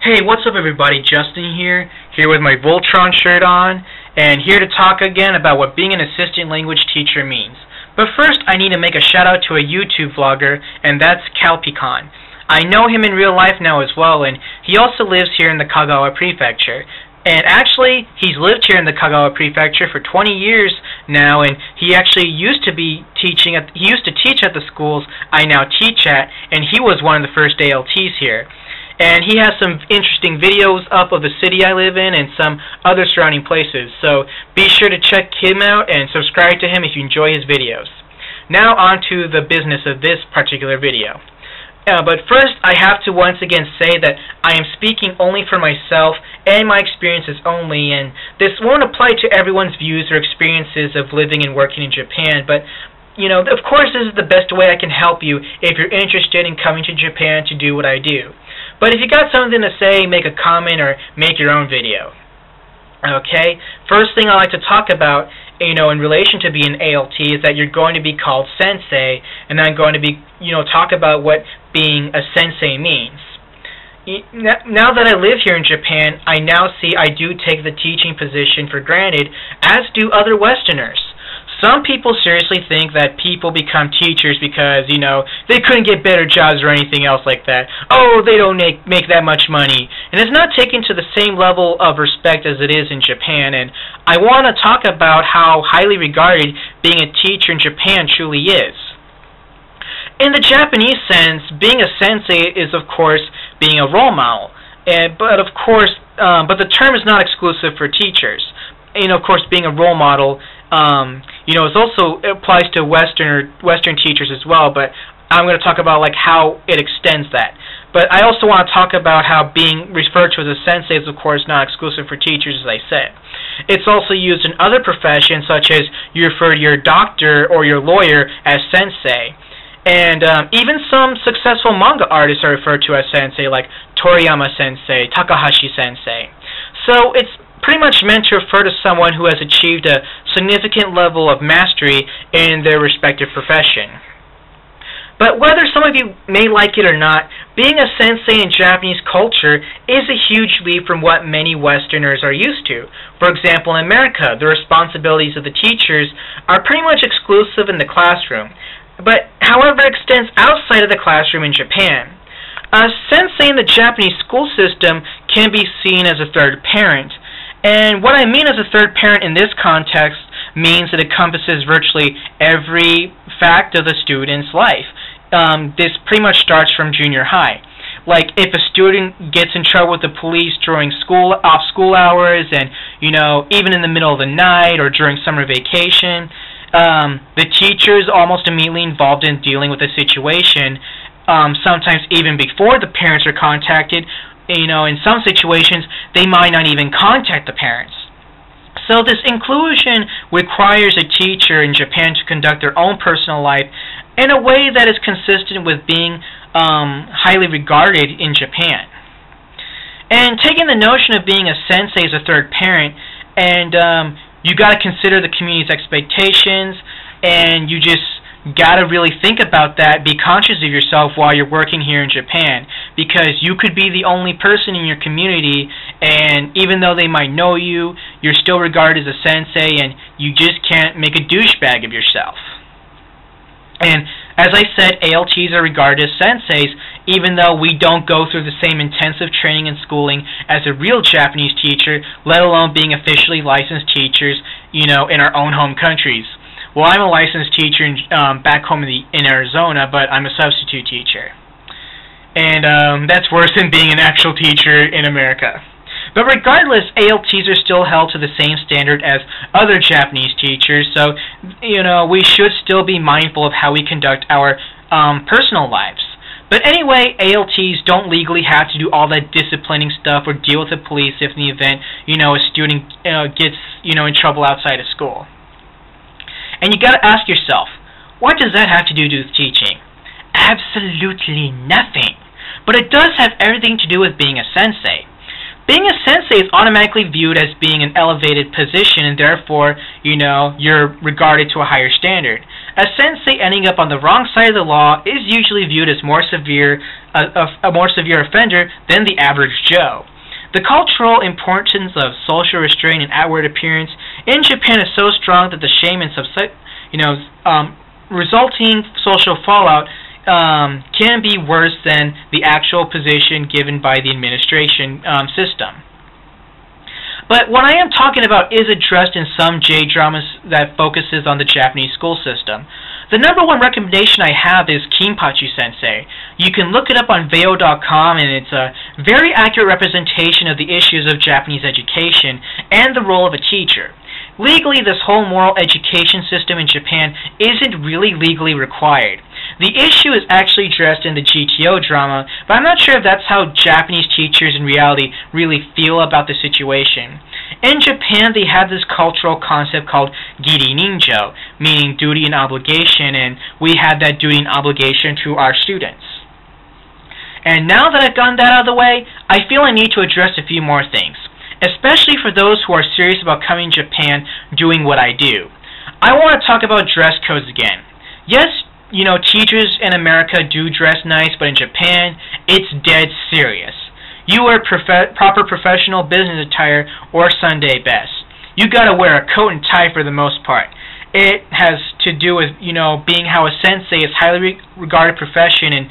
Hey, what's up everybody, Justin here with my Voltron shirt on, and here to talk again about what being an assistant language teacher means. But first, I need to make a shout out to a YouTube vlogger, and that's Calpicon. I know him in real life now as well, and he also lives here in the Kagawa Prefecture. And actually, he's lived here in the Kagawa Prefecture for 20 years now, and he actually used to teach at the schools I now teach at, and he was one of the first ALTs here. And he has some interesting videos up of the city I live in and some other surrounding places, so be sure to check him out and subscribe to him if you enjoy his videos. Now on to the business of this particular video. But first, I have to once again say that I am speaking only for myself and my experiences only, and this won't apply to everyone's views or experiences of living and working in Japan, but of course this is the best way I can help you if you're interested in coming to Japan to do what I do. But if you got something to say, make a comment or make your own video. Okay? First thing I like to talk about, in relation to being ALT, is that you're going to be called Sensei, and I'm going to be, talk about what being a Sensei means. Now that I live here in Japan, I now see I do take the teaching position for granted, as do other Westerners. Some people seriously think that people become teachers because, they couldn't get better jobs or anything else like that. Oh, they don't make that much money. And it's not taken to the same level of respect as it is in Japan. And I want to talk about how highly regarded being a teacher in Japan truly is. In the Japanese sense, being a sensei is, of course, being a role model. But the term is not exclusive for teachers. Of course, being a role model, it applies to Western teachers as well, but I'm going to talk about how it extends that. But I also want to talk about how being referred to as a sensei is, of course, not exclusive for teachers, as I said. It's also used in other professions, such as you refer to your doctor or your lawyer as sensei. And even some successful manga artists are referred to as sensei, like Toriyama Sensei, Takahashi Sensei. So it's pretty much meant to refer to someone who has achieved a significant level of mastery in their respective profession. But whether some of you may like it or not, being a sensei in Japanese culture is a huge leap from what many Westerners are used to. For example, in America, the responsibilities of the teachers are pretty much exclusive in the classroom, but however extends outside of the classroom in Japan. A sensei in the Japanese school system can be seen as a third parent. And what I mean as a third parent in this context means it encompasses virtually every fact of the student's life. This pretty much starts from junior high. Like if a student gets in trouble with the police during off school hours, and even in the middle of the night or during summer vacation, the teacher is almost immediately involved in dealing with the situation. Sometimes even before the parents are contacted. In some situations, they might not even contact the parents. So this inclusion requires a teacher in Japan to conduct their own personal life in a way that is consistent with being highly regarded in Japan. And taking the notion of being a sensei as a third parent, and you got to consider the community's expectations, and you just gotta really think about that, be conscious of yourself while you're working here in Japan, because you could be the only person in your community, and even though they might know you, you're still regarded as a sensei, and you just can't make a douchebag of yourself. And as I said, ALTs are regarded as senseis, even though we don't go through the same intensive training and schooling as a real Japanese teacher, let alone being officially licensed teachers, in our own home countries. Well, I'm a licensed teacher back home in Arizona, but I'm a substitute teacher. And that's worse than being an actual teacher in America. But regardless, ALTs are still held to the same standard as other Japanese teachers, so, we should still be mindful of how we conduct our personal lives. But anyway, ALTs don't legally have to do all that disciplining stuff or deal with the police if in the event, a student gets, in trouble outside of school. And you got to ask yourself, what does that have to do with teaching? Absolutely nothing. But it does have everything to do with being a sensei. Being a sensei is automatically viewed as being an elevated position, and therefore, you're regarded to a higher standard. a sensei ending up on the wrong side of the law is usually viewed as a more severe offender than the average Joe. The cultural importance of social restraint and outward appearance in Japan is so strong that the shame and resulting social fallout can be worse than the actual position given by the administration system. But what I am talking about is addressed in some J-dramas that focuses on the Japanese school system. The number one recommendation I have is Kinpachi Sensei. You can look it up on Veo.com, and it's a very accurate representation of the issues of Japanese education and the role of a teacher. Legally, this whole moral education system in Japan isn't really legally required. The issue is actually addressed in the GTO drama, but I'm not sure if that's how Japanese teachers in reality really feel about the situation. In Japan, they have this cultural concept called giri ninjo, meaning duty and obligation, and we have that duty and obligation to our students. And now that I've gotten that out of the way, I feel I need to address a few more things, especially for those who are serious about coming to Japan doing what I do. I want to talk about dress codes again. Yes, teachers in America do dress nice, but in Japan, it's dead serious. You wear proper professional business attire or Sunday best. You gotta wear a coat and tie for the most part. It has to do with, being how a sensei is highly regarded profession and,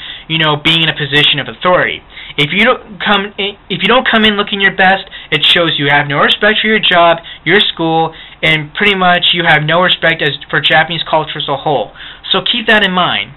being in a position of authority. If you don't come in looking your best, it shows you have no respect for your job, your school, and pretty much you have no respect for Japanese culture as a whole. So keep that in mind.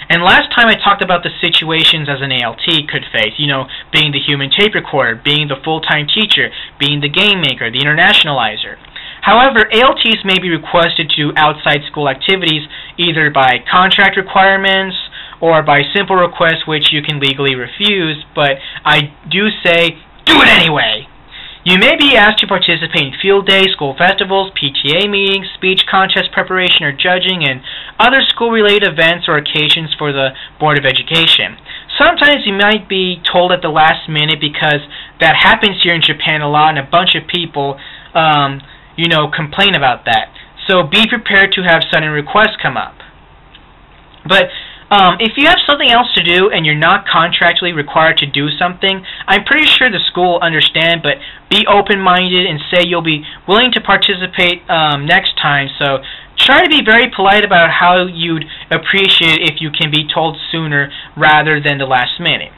And last time I talked about the situations as an ALT could face, being the human tape recorder, being the full-time teacher, being the game maker, the internationalizer. However, ALTs may be requested to do outside school activities either by contract requirements or by simple requests which you can legally refuse, but I do say, do it anyway! You may be asked to participate in field days, school festivals, PTA meetings, speech contest preparation or judging, and other school-related events or occasions for the Board of Education. Sometimes you might be told at the last minute because that happens here in Japan a lot and a bunch of people, complain about that. So be prepared to have sudden requests come up. But if you have something else to do and you're not contractually required to do something, I'm pretty sure the school will understand, but be open-minded and say you'll be willing to participate next time. So try to be very polite about how you'd appreciate it if you can be told sooner rather than the last minute.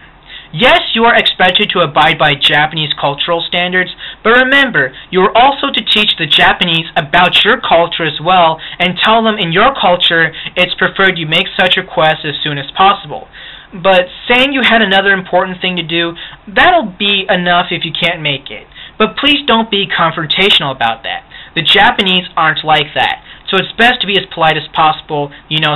Yes, you are expected to abide by Japanese cultural standards, but remember, you are also to teach the Japanese about your culture as well and tell them in your culture it's preferred you make such requests as soon as possible. But saying you had another important thing to do, that'll be enough if you can't make it. But please don't be confrontational about that. The Japanese aren't like that. So it's best to be as polite as possible,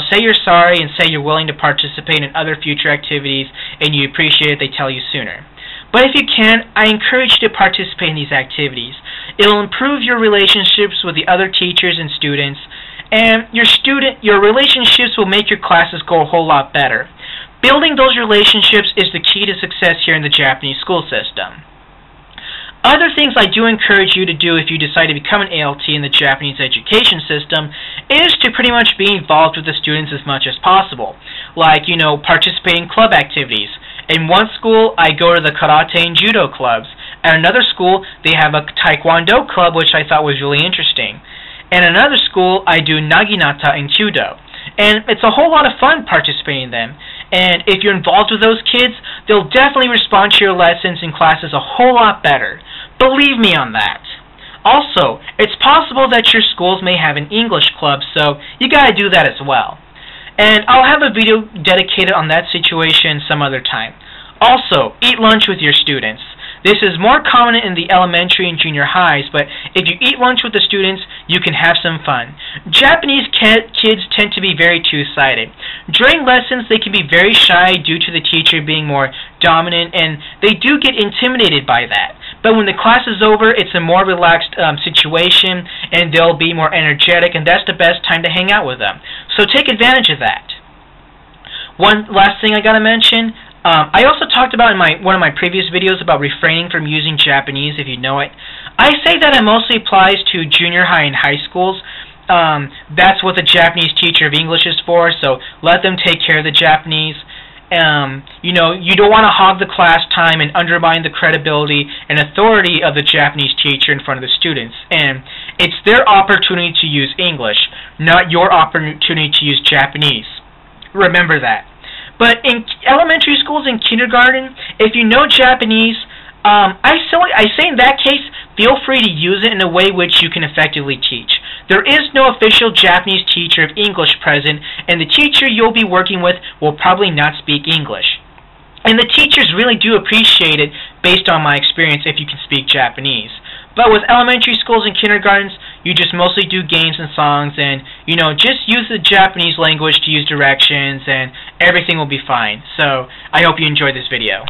say you're sorry and say you're willing to participate in other future activities and you appreciate it they tell you sooner. But if you can, I encourage you to participate in these activities. It'll improve your relationships with the other teachers and students, and your relationships will make your classes go a whole lot better. Building those relationships is the key to success here in the Japanese school system. Other things I do encourage you to do if you decide to become an ALT in the Japanese education system is to pretty much be involved with the students as much as possible. Like, participating in club activities. In one school, I go to the karate and judo clubs. At another school, they have a taekwondo club, which I thought was really interesting. In another school, I do naginata and kyudo. And it's a whole lot of fun participating in them. And if you're involved with those kids, they'll definitely respond to your lessons and classes a whole lot better. Believe me on that. Also, it's possible that your schools may have an English club, so you gotta do that as well. And I'll have a video dedicated on that situation some other time. Also, eat lunch with your students. This is more common in the elementary and junior highs, but if you eat lunch with the students, you can have some fun. Japanese kids tend to be very two-sided. During lessons, they can be very shy due to the teacher being more dominant, and they do get intimidated by that. But when the class is over, it's a more relaxed situation, and they'll be more energetic, and that's the best time to hang out with them. So take advantage of that. One last thing I gotta mention, I also talked about in one of my previous videos about refraining from using Japanese if you know it. I say that it mostly applies to junior high and high schools. That's what the Japanese teacher of English is for, so let them take care of the Japanese. You don't want to hog the class time and undermine the credibility and authority of the Japanese teacher in front of the students. And it's their opportunity to use English, not your opportunity to use Japanese. Remember that. But in elementary schools and kindergarten, if you know Japanese, I say in that case, feel free to use it in a way which you can effectively teach. There is no official Japanese teacher of English present, and the teacher you'll be working with will probably not speak English. And the teachers really do appreciate it, based on my experience, if you can speak Japanese. But with elementary schools and kindergartens, you just mostly do games and songs, and, just use the Japanese language to use directions, and everything will be fine. So, I hope you enjoyed this video.